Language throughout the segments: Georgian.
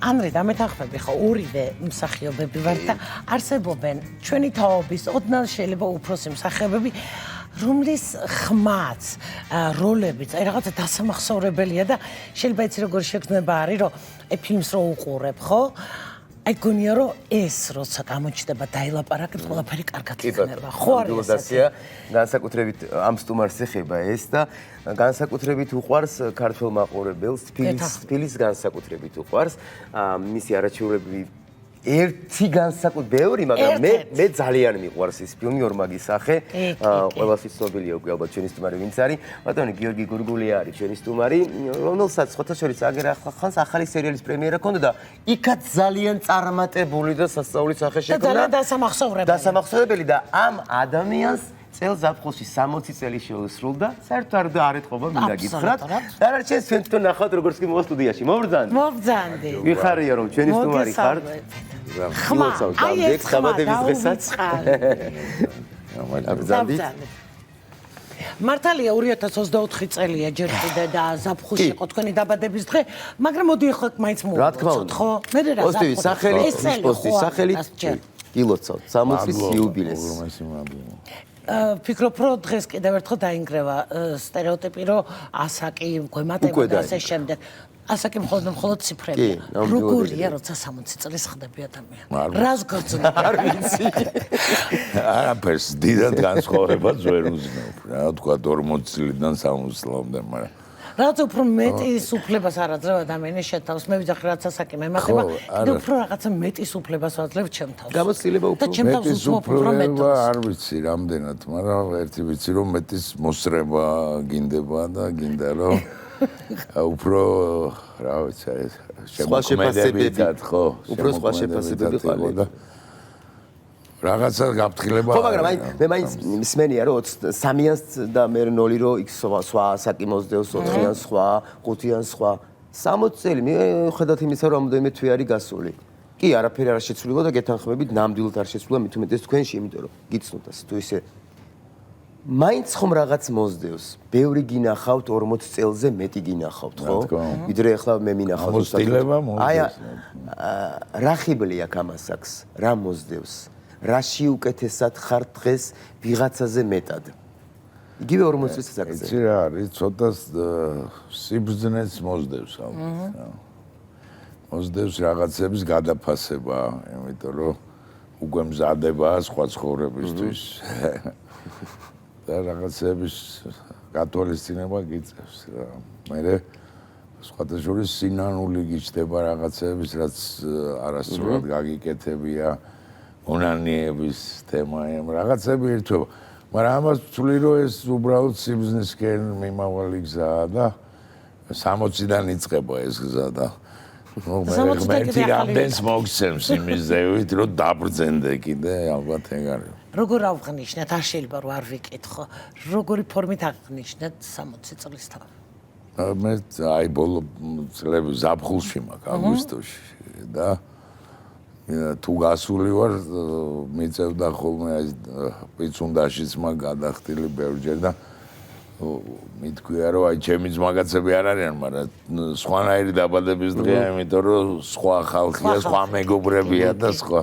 ანრი და მეთანხმები ხო ორივე მსახიობები ვართ და არსებობენ ჩვენი თაობის ოდნავ შეიძლება უფროსი მსახიობები რომლის ხმაც როლებიც აი რაღაცა დასამახსოვრებელია და შეიძლება იცი როგორ შეგრძნება არის რომ ფილმს რო უყურებ ხო აი გონია რომ ეს როცა გამოჩნდება დაილაპარაკებს ყველაფერი კარგად იქნება ხო არის ესეა განსაკუთრებით ამ სტუმარს ეხება ეს და განსაკუთრებით უყვარს ქართველ მაყურებელს თბილისის განსაკუთრებით უყვარს მისი არაჩვეულებრივი ერთი განსაკუთრებით ბევრი მაგრამ მე ძალიან მიყვარს ეს ფილმი ორმაგი სახე ყველასთვის ცნობილია უკვე ალბათ ჩვენი სტუმარი ვინც არის ბატონი გიორგი გურგულია არის ჩვენი სტუმარი რომელსაც ხოთა შორის აგერ ახალ ახალი სერიალის პრემიერა ჰქონდა და იქაც ძალიან წარმატებული და სასწაული სახე შექმნა და ძალიან დასამახსოვრებელი და ამ ადამიანს წელს ზაფხულში 60 წელი შეუსრულდა საერთოდ არ ეთყობა მინდა გითხრათ და რა შეიძლება ჩვენ თვითონ ნახავთ როგორც კი მოვა სტუდიაში მოვბრძანდი ვიხარია რომ ჩვენი სტუმარი ხართ ხმა აი ეს ხაბადების დღესაც აბრძანდი მართალია 2024 წელია ჯერ კიდე და ზაფხულში იყო თქვენი დაბადების დღე მაგრამ მოდი ახლა მაინც მოვუწოთ ხო მე რა პოსტივი სახელი გილოცავთ 60-ის იუბილეს ფიქრობ რომ დღეს კიდევ ერთხელ დაინგრევა სტერეოტიპი რომ ასაკი გვემატება და ასე შემდეგ ასაკი მხოლოდ ციფრებია როგორია როცა 60 წლის ხდები ადამიანი რას გოწნა არ ვიცი არაფერს დიდად განსხვავებას ვერ უზნებ რა თქვა 40 წლიდან 60 წლამდე მაგრამ რაც უფრო მეტის უფლებას არ აძლევ ადამიანის შეთავს მე ვიძახი რაც ასაკი მემატება და უფრო რაღაცა მეტის უფლებას ვაძლევ ჩემ თავს გამოცდილება უფრო მეტის უფლება არ ვიცი რამდენად მაგრამ ერთი ვიცი რომ მეტის მოსრება გინდება და გინდა რომ უფრო რა ვიცი შემოქმედებითად ხო უფრო სხვა შეფასებები ყავდა რაღაცა გაფრთხილება ხო მაგრამ აი მე მაინც მსმენია რომ 3-იანს და მე 0 რო იქ სხვა ასაკი მოსდევს 4-იან სხვა 5-იან სხვა 60 წელი მე ხედავთ იმისა რომ ამდენიმე თვე არის გასული კი არაფერი არ შეცვლილა და გეთანხმებით ნამდვილად არ შეცვლილა მით უმეტეს თქვენში იმიტომ რომ გიცნოთ თუ ისე მაინც ხომ რაღაც მოსდევს ბევრი გინახავთ 40 წელზე მეტი გინახავთ ხო ვიდრე ახლა მე მინახავთ აი რა ხიბლია გამასაკს რა მოსდევს რაში უკეთესად ხარ დღეს ვიღაცაზე მეტად იგივე 40 წლის ასაკზე იცი რა არის ცოტა სიბრძნეც მოსდევს ალბათ მოსდევს რაღაცების გადაფასება იმიტომ რომ უკვე მზადება სხვა ცხოვრებისთვის და რაღაცების გათვალისწინება გიწევს რა მე სხვათა შორის სინანული გიჩდება რაღაცების რაც არასწორად გაგიკეთებია უნანიების თემა რაღაცები ერთვება მაგრამ ამას ვთვლი რომ ეს უბრალოდ სიბრძნისკენ მიმავალი გზაა და 60-დან იწყება ეს გზა და ღმერთი რამდენს მოგცემს იმის ზევით რომ დაბრძენდე კიდე ალბათ ეგ არის როგორ ავღნიშნეთ არ შეიძლება რომ არ ვიკითხო როგორი ფორმით აღნიშნეთ 60 წლის თავი მე აი ბოლო წლები ზაფხულში მაქვს აგვისტოში და თუ გასული ვარ მიწევდა ხოლმე აი პიცუნდაშიც მაგ გადახტილი ბევრჯერ და მითქვია რომ აი ჩემი ძმაგაცები არ არიან მაგრამ სხვანაირი დაბადების დღეა იმიტომ რომ სხვა ხალხია სხვა მეგობრებია და სხვა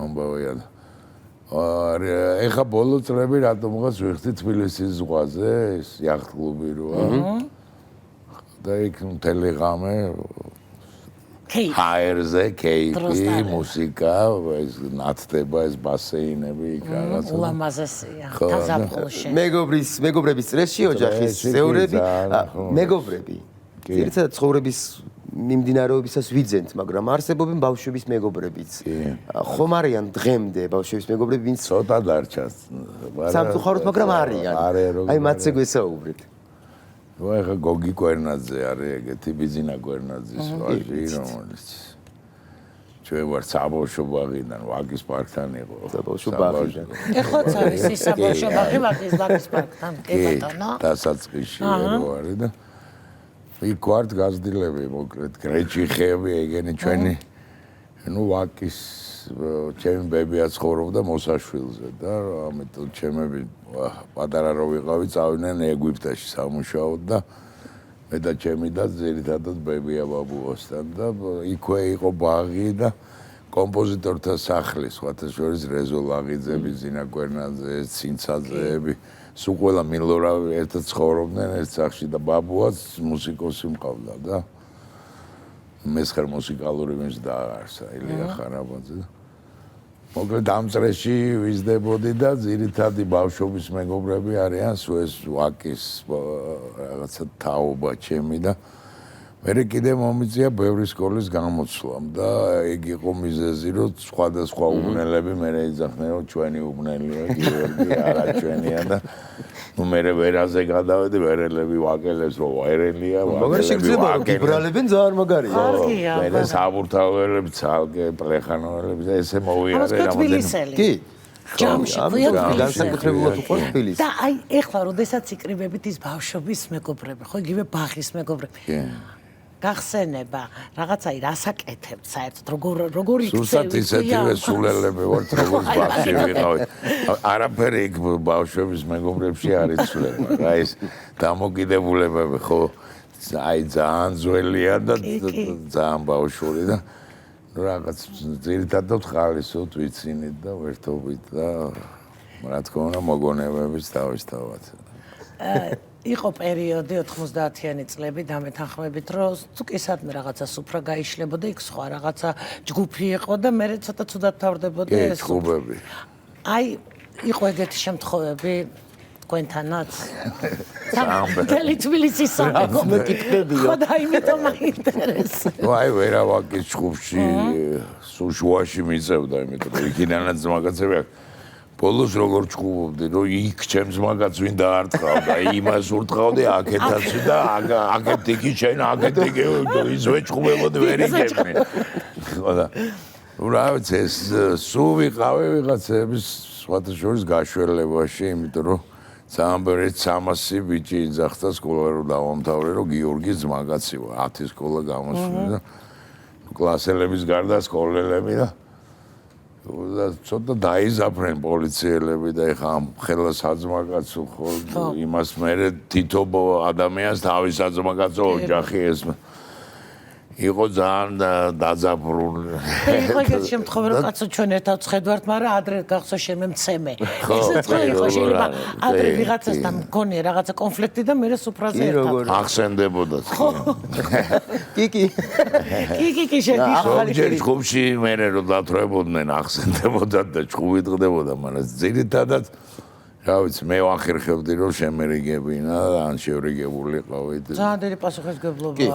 ამბავია ეხა ბოლო წლები რატომღაც ვიხდი თბილისის ზღვაზე ეს იახტ-კლუბი როა და იქ მთელი ღამე ჰაერზე კეიფი მუსიკა ეს ნათდება ეს ბასეინები იქ რაღაცა ულამაზესია თაზაფხულში მეგობრების წრეში ოჯახის წევრები მეგობრები ერთად ცხოვრების მიმდინარეობისას ვიძენთ მაგრამ არსებობენ ბავშვების მეგობრებიც ხომ არიან დღემდე ბავშვების მეგობრები ვინც ცოტა დარჩა სამწუხაროდ მაგრამ არიან აი მათზე გვესაუბრეთ ნუ ახლა გოგი კვერნაძე არის ეგეთი ბიზინა კვერნაძის ვაჟი რომელიც ჩვენ ვარ საბავშვო ბაღიდან ვაკის პარკთან იყო საბავშვო ბაღი ეხლაც არის ის საბავშვო ბაღი ვაკის პარკთან კი ბატონო დასაწყისში არის და იქ ვართ გაზრდილები მოკლედ გრეჭიხები ეგენი ჩვენი ნუ ვაკის ჩემი ბებია ცხოვრობდა მოსაშვილზე და ამიტომ ჩემები პატარა რო ვიყავი წავიდნენ ეგვიპტეში სამუშაოდ და მე და ჩემი და ძირითადად ბებია ბაბუოსთან და იქვე იყო ბაღი და კომპოზიტორთა სახლი, სხვათა შორის რეზო ლაღიძეები, ზინა კვერნაძე, ცინცაძეები, სულ ყველა მილორავი ერთად ცხოვრობდნენ ერთ სახლში და ბაბუაც მუსიკოსი მყავდა და მესხერ მუსიკალური მის დაარსა ილია ხარაბაძე. მოკლედ ამ წრეში ვიზდებოდი და ძირითადი ბავშვობის მეგობრები არიან სუეს ვაკის რაღაცა თაობა ჩემი და მე კიდე მომიწია ბევრი სკოლის გამოცვლამ და ეგ იყო მიზეზი რომ სხვადასხვა უბნელები მე ეძახდნენ რომ ჩვენი უბნელია გიორგი არა ჩვენია და ნუ მე ვერაზე გადავედი ვერელები ვაკელებს რომ ვერელია მაგრამ შეიძლება რომ გიბრალებენ ძალიან მაგარია მე საბურთალოელები ცალკე პლეხანოელები და ესე მოვიარე რამოდენიმე კი ჯამში განსაკუთრებულად უყვარს თბილისი და აი ეხლა როდესაც იკრიბებით ის ბავშვობის მეგობრები ხო იგივე ბაღის მეგობრები გახსენება რაღაცა რასაკეთებთ საერთოდ როგორი სულსაც ისეთივე სულელები ვართ როგორც ბავშვი ვიყავით არაფერი იქ ბავშვების მეგობრებში არ იცვლება რა ეს დამოკიდებულებები ხო აი ძალიან ძველია და ძალიან ბავშვური და რაღაც ძირითადად ხალისოთ ვიცინით და ვერთობით და რა თქმა უნდა მოგონებების თავისთავად იყო პერიოდი 90-იანი წლები დამეთანხმებით რომ თუ კი სადმე რაღაცა სუფრა გაიშლებოდა იქ სხვა რაღაცა ჯგუფი იყო და მე ცოტა ცუდად თავდებოდა ეს ჯგუფები აი იყო ეგეთი შემთხვევები თქვენთანაც მთელი თბილისის სამეგობრები ხო და იმიტომ მაინტერესებს აი ვერავაკის ჯგუფში სულ შუაში მიწევდა იმიტომ რომ იქიდანაც მაგაცები აქვს ბოლოს როგორ ჩხუბობდი რომ იქ ჩემს მაგაც ვინ დაარტყავდა იმას ურტყავდი აქეთაც და აქეთ იქი შენ აქეთ იქი ის ვეჭხუბებოდი ვერ იგებდი ხო და რა ვიცი ეს სულ ვიყავი ვიღაცების სხვათა შორის გაშველებაში იმიტომ რომ ძალიან ბევრი 300 ბიჭი იძახდა სკოლა რომ დავამთავრე რომ გიორგი ძმაგაცი ვარ 10 სკოლა გამოსვლი და კლასელების გარდა სკოლელები და ცოტა დაიზაფრენ პოლიციელები და ეხა ამ ხელა საძმაკაცო ხო იმას მერე თითო ადამიანს თავის საძმაკაცო ოჯახი ეს იყო ძალიან დაძაბრული იყო ეგეთი შემთხვევა რომ კაცო ჩვენ ერთად ვხედავთ მაგრამ ადრე გახსო შემემცემე ესეც ხო იყო შეიძლება ადრე ვიღაცასთან მქონია რაღაცა კონფლიქტი და მე სუფრაზე ერთად ახსენდებოდა კი შედი ახალი ჯგუფში მე რომ დათრებოდნენ ახსენდებოდა და ჭუბი დღდებოდა მაგრამ ძირითადად რა ვიცი მე ვახერხებდი რომ შემერიგებინა ან შევრიგებულიყავით ძალიან დიდი პასუხისმგებლობა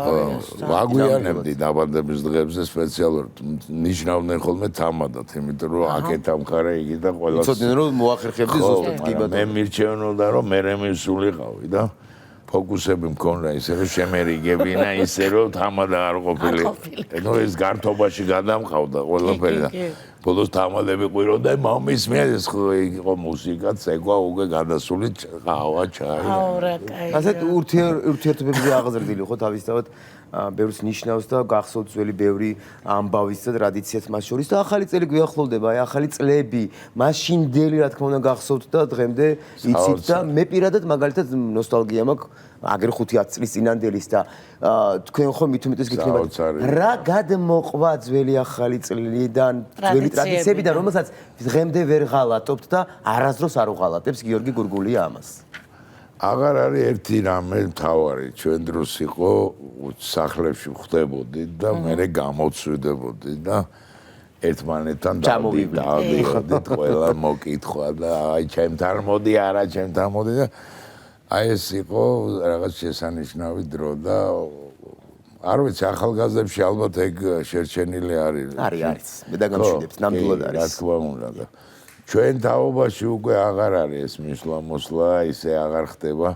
ვაგვიანებდი დაბადების დღეებზე სპეციალურად ნიშნავდნენ ხოლმე თამადად იმიტომ რომ აქეთ ამხარე იგი და ყველა იცოდნენ რომ მოახერხებდი ზუსტად კი ბატონო მე მირჩევნოდა რომ მე მივსულიყავი და ფოკუსები მქონდა ისე რომ შემერიგებინა ისე რომ თამადა არ ყოფილი ნუ ეს გართობაში გადამყავდა ყველაფერი და ბოლოს თამადები ყვიროდა მამის მიერ იყო მუსიკა ცეკვა უკვე გადასული ყავა ჩაი ასეთ ურთიერთობებზე აღზრდილი ხო თავისთავად ბევრს ნიშნავს და გახსოვთ ძველი ბევრი ამბავის და ტრადიციაც მას შორის და ახალი წელი გვიახლოვდება აი ახალი წლები მაშინდელი რა თქმა უნდა გახსოვთ და დღემდე იცით და მე პირადად მაგალითად ნოსტალგია მაქვს აგერ 5-10 წლის წინანდელის და თქვენ ხომ მithumetes გიქნებათ რა გადმოყვა ძველი ახალი წლიდან ძველი ტრადიციებიდან რომელსაც დღემდე ვერ ღალატობთ და არასდროს არ უღალატებს გიორგი გურგულია ამას აღარ არის ერთი რამე მთავარი ჩვენ დროს იყო სახლებში ხვდებოდი და მე გამოცვიდებოდი და ერთმანეთთან დავდივდით ყველა მოკითხვა და აი ჩემთან მოდი არა ჩემთან მოდი და აი ეს იყო რაღაც შესანიშნავი დრო და არ ვიცი ახალგაზრდებში ალბათ ეგ შერჩენილი არის მე დაგამშვიდებს ნამდვილად არის რა თქმა უნდა და ჩვენ თაობაში უკვე აღარ არის ეს მისვლა-მოსვლა ისე აღარ ხდება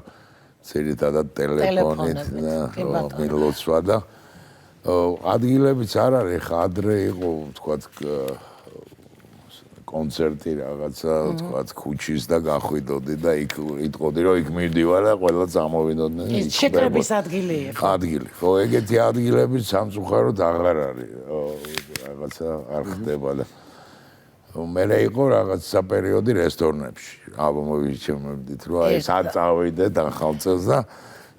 ძირითადად ტელეფონით და მილოცვა და ადგილებიც არ არის ხა ადრე იყო თქვა კონცერტი რაღაცა თქვა ქუჩის და გახვიდოდი და იქ იტყოდი რომ იქ მივდივარ და ყველა წამოვიდოდნენ ის შეკრების ადგილი იყო ადგილი ხო ეგეთი ადგილები სამწუხაროდ აღარ არის რაღაცა არ ხდება და მე იყო რაღაცა პერიოდი რესტორნებში ალბომები ჩემებდით რომ აი საწავიდე და ხალწელს და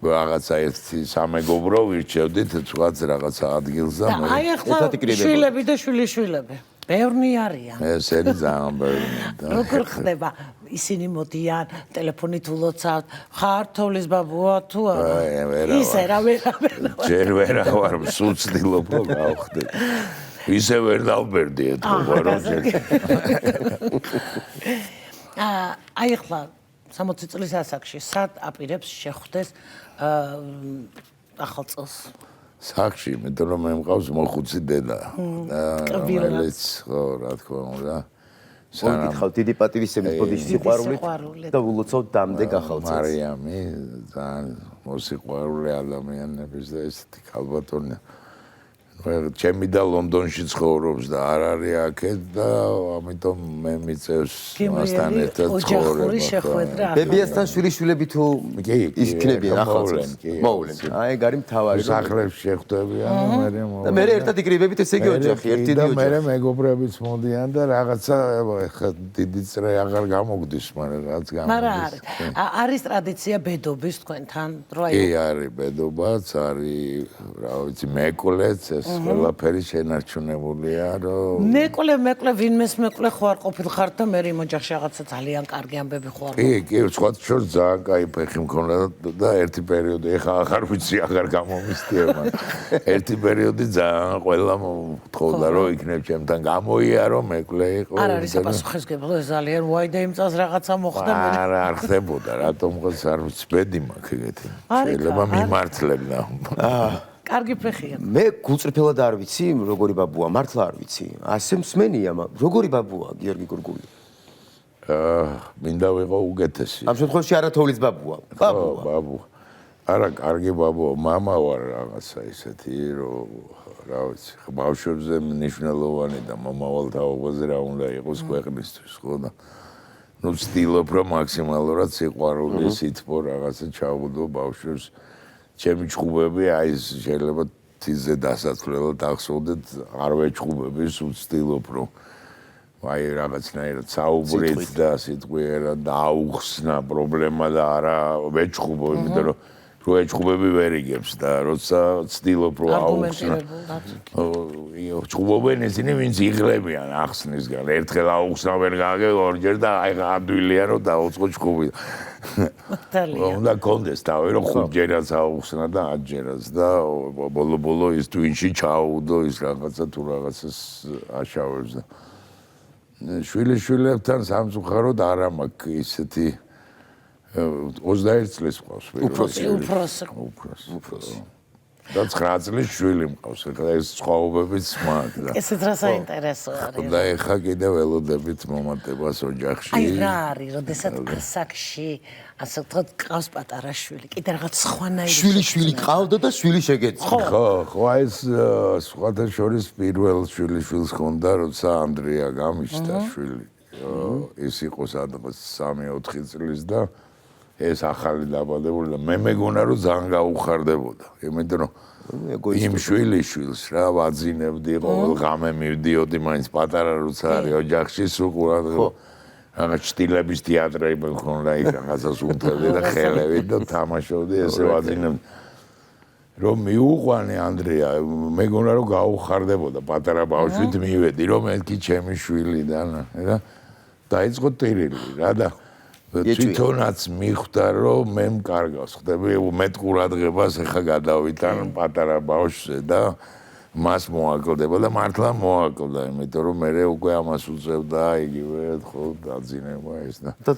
რაღაცა ერთი სამეგობრო ვირჩევდით თქვაც რაღაცა ადგილზე და აი ახლა შვილები და შვილიშვილები ბევრნი არიან. ესენი ძალიან ბევრია და როგორ ხდება ისინი მოდიან ტელეფონით ულოცავთ ხარ თოვლის ბაბუა თუ არა ისე რა ვერა ჯერ ვერა ვარ სულ ვცდილობ რომ გავხდე ისე ვერ დავბერდი ეთქვა რომ ჯერ აი ახლა 60 წლის ასაკში სად აპირებს შეხვდეს ახალ წელს სახში იმიტომ რომ მე მყავს მოხუცი დედა და რომელიც ხო რა თქმა უნდა მოგითხავ დიდი პატივისცემის ბოდიში სიყვარული და ულოცავ დამდეგ ახალ წელს მარიამი ძალიან მოსიყვარულე ადამიანების და ესეთი ქალბატონი ჩემი და ლონდონში ცხოვრობს და არ არის აქეთ და ამიტომ მე მიწევს მასთან ერთად ოჯახური შეხვედრა ბებიასთან შვილიშვილები თუ ისქნებიან ახალ წელს მოვლენ აი გარი მთავარი სახლებში შეხვდებიან და მე ერთად იკრიბებით ესე იგი ოჯახი ერთი და მე მეგობრებიც მოდიან და რაღაცა ხა დიდი წრე აღარ გამოგდის მაგრამ რაც გამოგდის არის ტრადიცია ბედობის თქვენთან რა კი არის ბედობაც არის რა ვიცი მეკვლეც ყველაფერი შენარჩუნებულია რომ მეკლე ვინმეს მეკლე ხო არ ყოფილხარ და მე იმ ოჯახში რაღაცა ძალიან კარგი ამბები ხო არ კი სხვა შორს ძალიან კაი ფეხი მქონდა და ერთი პერიოდი ეხა აღარ ვიცი აღარ გამომისდია მაგრამ ერთი პერიოდი ძალიან ყველა მოთხოვდა რომ იქნებ ჩემთან გამოიარო მეკლე იყო არ არის პასუხისმგებლო ძალიან ვაი და იმ წელს რაღაცა მოხდა არ ხდებოდა რატომ ყოს არ ვიცი ბედი მაქვს ეგეთი შეიძლება მიმართლებდა კარგი ფეხია. მე გულწრფელად არ ვიცი, როგორი ბაბუა, მართლა არ ვიცი. ასე მსმენია, როგორი ბაბუა გიორგი გურგული? მინდა ვიყო უკეთესი. ამ შემთხვევაში არა თოვლის ბაბუა. ბაბუა. არა, კარგი ბაბუა, მამა ვარ რაღაცა ისეთი, რომ რა ვიცი, ბავშვებზე მნიშვნელოვანი და მომავალ თაობაზე რა უნდა იყოს ქვეყნისთვის, ხო და ნუ ვცდილობ რომ მაქსიმალურად სიყვარული, სითბო რაღაცა ჩავუდო ბავშვებს. ჩემი ჭუბები აი შეიძლება თიზე დასაცვლელად ახსოვდეთ არ ვეჭუბები სულ ვცდილობ რომ აი რაღაცნაირად საუბრით და სიტყვიერად დააუხსნა პრობლემა და არა ვეჭუბო იმიტომ რომ რო ეჭუბები ვერ იგებს და როცა ვცდილობ რომ აუხსნა ჭუბობენ ისინი ვინც იღლებიან ახსნისგან ერთხელ აუხსნა ვერ გააგე ორჯერ და აი ადვილია რომ დაუწყო ჭუბი უნდა კონდეს თავი რომ 5 ჯერაც აუხსნა და 10 ჯერაც და ბოლო ის twin-ში ჩაუდო ის რაღაცა თუ რაღაცას აშავებს და შვილებთან სამწუხაროდ არ მაქვს ისეთი 21 წლის მყავს უფროსი და 9 წლის შვილი მყავს ეხლა ეს სხვაობებიც მაქვს და ესეც რა საინტერესო არის და ეხლა კიდევ ველოდებით მომატებას ოჯახში აი რა არის როდესაც ასაკში ასე ვთქვათ ყავს პატარა შვილი კიდე რაღაც სხვანაირი შვილი ყავდა და შვილი შეგეცდა ხო აი ეს სხვათა შორის პირველ შვილს ჰქონდა როცა ანდრია გამიშთა შვილი ის იყო სადღაც 3-4 წლის და ეს ახალი დაბადებული და მე მეგონა რომ ძალიან გაუხარდებოდა იმიტომ რომ იმ შვილს რა ვაძინებდი ყოველ ღამე მივდიოდი მაინც პატარა როცა არის ოჯახში სულ ყურადღება რაღაც ჭტილების თეატრები მქონდა იქ რაღაცას უნთებდი და ხელები და თამაშობდი ესე ვაძინებდი რომ მიუყვანე ანდრია მეგონა რომ გაუხარდებოდა პატარა ბავშვით მივედი რომ მეთქი ჩემი შვილი და რა დაიწყო ტირილი რა და თვითონაც მიხვდა რომ მე მკარგავს ხდები მეტ ყურადღებას ეხა გადავითან პატარა ბავშვზე და მას მოაკლდება და მართლა მოაკლდა იმიტომ რომ მე უკვე ამას უწევდა იგივე ხო დაძინება ეს და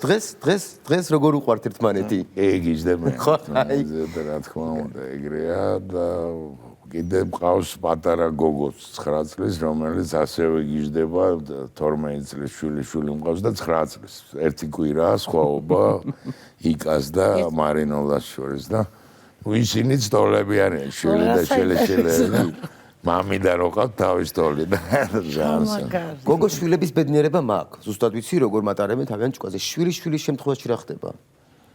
დღეს როგორ უყვართ ერთმანეთი ეგიჟდება რა თქმა უნდა ეგრეა და კიდე მყავს პატარა გოგოც 9 წლის რომელიც ასევე გიჟდება 12 წლის შვილი მყავს და 9 წლის ერთი კვირაა სხვაობა იკას და მარინოლას შორის და ისინი სტოლები არიან შვილი და შელე მამიდა რო ყავთ თავის ტოლი და გოგო შვილების ბედნიერება მაქვს ზუსტად ვიცი როგორ მატარებენ თავიანთ ჭკუაზე შვილის შემთხვევაში რა ხდება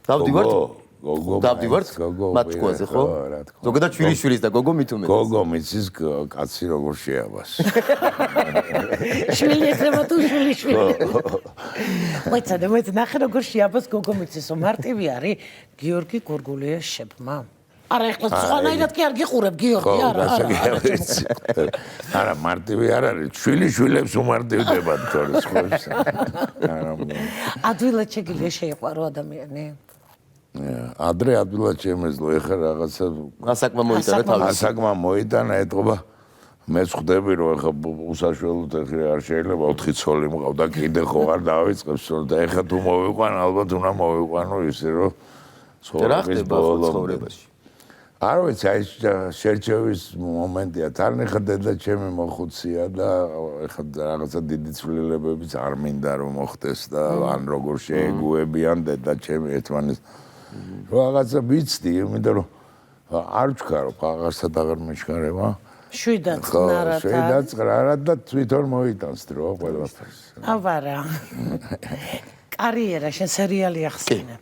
დავდივართ დავდივართ მათ ჭკუაზე ხო ზოგადად შვილის და გოგო მით უმეტეს გოგო მიცის კაცი როგორ შეაბას შვილი ეხება თუ შვილი მოიცა ნახე როგორ შეაბას გოგო მიცისო მარტივი არის გიორგი გურგულიას შებმა არა ეხლა სხვანაირად კი არ გიყურებ გიორგი არა არა მარტივი არ არის შვილიშვილებს უმარტივდებათ თორე სხვებს არა ადვილად შეგიძლია შეიყვარო ადამიანი ადრე ადვილად შემეძლო ეხლა რაღაცა ასაკმა მოიტანა თავისი ასაკმა მოიტანა ეთყობა მე ხვდები რომ ეხლა უსაშველოდ ეხლა არ შეიძლება 4 ცოლი მყავდა კიდე ხო არ დავიწყებს და ეხლა თუ მოვიყვან ალბათ უნდა მოვიყვანო ისე რომ ცხოვრებაში არ ვიცი აი შერჩევის მომენტია თან ეხლა დედა ჩემი მოხუცია და ეხლა რაღაცა დიდი ცვლილებებიც არ მინდა რომ მოხდეს და ან როგორ შეეგუებიან დედა ჩემი ერთმანეთს რაღაცა ვიცდი იმიტომ რომ არ ვჩქარო ფაღასად აღარ მეჩქარება შვიდად წყნარად შვიდად წყნარად და თვითონ მოიტანს დრო ყველაფერს აბარა კარიერა შენ სერიალი ახსენე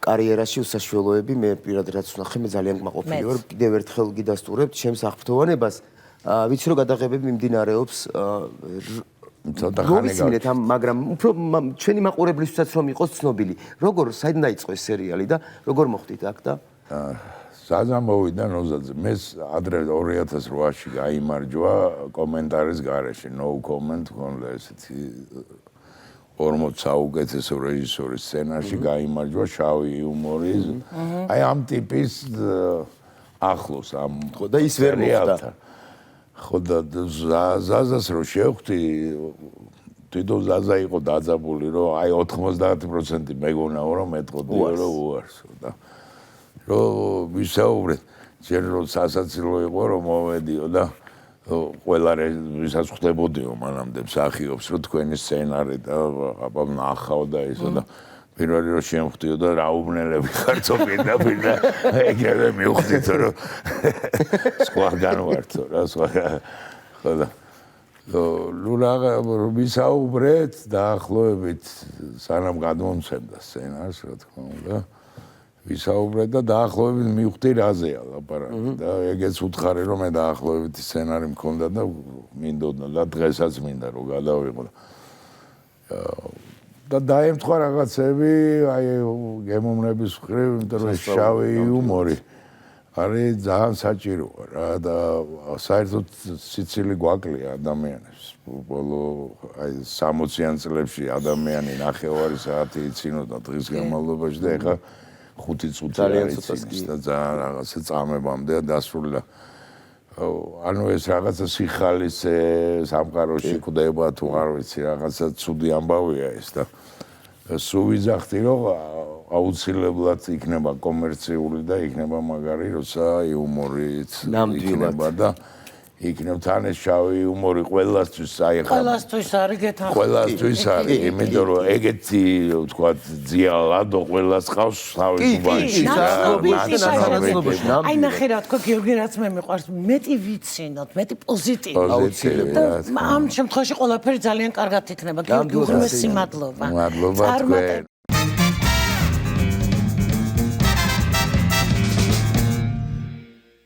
კარიერაში უსაშველოები მე პირად რაც ვნახე მე ძალიან გმაყოფილი ვარ კიდევ ერთხელ გიდასტურებთ ჩემს აღფრთოვანებას ვიცი რომ გადაღებები მიმდინარეობს ცოტა ხანი გავიცინეთ ამ მაგრამ უფრო ჩვენი მაყურებლისთვისაც რომ იყოს ცნობილი როგორ საიდან დაიწყო ეს სერიალი და როგორ მოხდით აქ და საზა მოვიდა ნოზაძე მე ადრე 2008-ში გაიმარჯვა კომენტარის გარეშე no comment ქონდა ესეთი 40 საუკეთესო რეჟისორის სცენარში გაიმარჯვა შავი იუმორი აი ამ ტიპის ახლოს ამ ხო და ის ვერ მოხდა ხო და ზაზას რო შევხვდი თვითონ ზაზა იყო დაძაბული რომ აი 90% მეგონაო რომ მეტყოდიო რომ უარსო და რომ ვისაუბრეთ ჯერ რომ სასაცილო იყო რომ მოვედიო და ყველა ვისაც ხვდებოდიო მანამდე მსახიობს რომ თქვენი სცენარი და აბა ნახავ და ისო და პირველი რომ შემხვდიო და რა უბნელები ხარცო პირდაპირ და ეგრევე მივხვდით რომ სხვაგან ვართო რა სხვა ხო და ნუ რა ვისაუბრეთ დაახლოებით სანამ გადმომცემდა სცენარს რა თქმა უნდა ვისაუბრეთ და დაახლოებით მივხვდი რაზეა ლაპარაკი და ეგეც უთხარი რომ მე დაახლოებით სცენარი მქონდა და მინდოდა და დღესაც მინდა რომ გადავიღო და დაემთხვა რაღაცები აი გემოვნების მხრივ იმიტომ რომ შავი იუმორი არის ძალიან საჭიროა რა და საერთოდ სიცილი გვაკლია ადამიანებს ბოლო აი 60-იან წლებში ადამიანი 9 საათი იცინოდა დღის განმავლობაში და ეხლა 5 წუთი ძალიან იცინეს და ძალიან რაღაცა წამებამდე დასრულდა ანუ ეს რაღაცა სიხალიზე სამყაროში ხვდება თუ არ ვიცი რაღაცა ცუდი ამბავია ეს და სულ ვიძახდი რომ აუცილებლად იქნება კომერციული და იქნება მაგარი როცა იუმორიც იქნება და იქნება თან ეს შავი იუმორი ყველასთვის აი ხა ყველასთვის არის გეთანხმები ყველასთვის არის იმიტომ რომ ეგეთი ვთქვათ ძიალადო ყველას ყავს თავის უბანში აი ნახე რა თქო გიორგი რაც მე მიყვარს მეტი ვიცინოთ მეტი პოზიტივი ამ შემთხვევაში ყველაფერი ძალიან კარგად იქნება გიორგი უღმესი მადლობა მადლობა თქვენ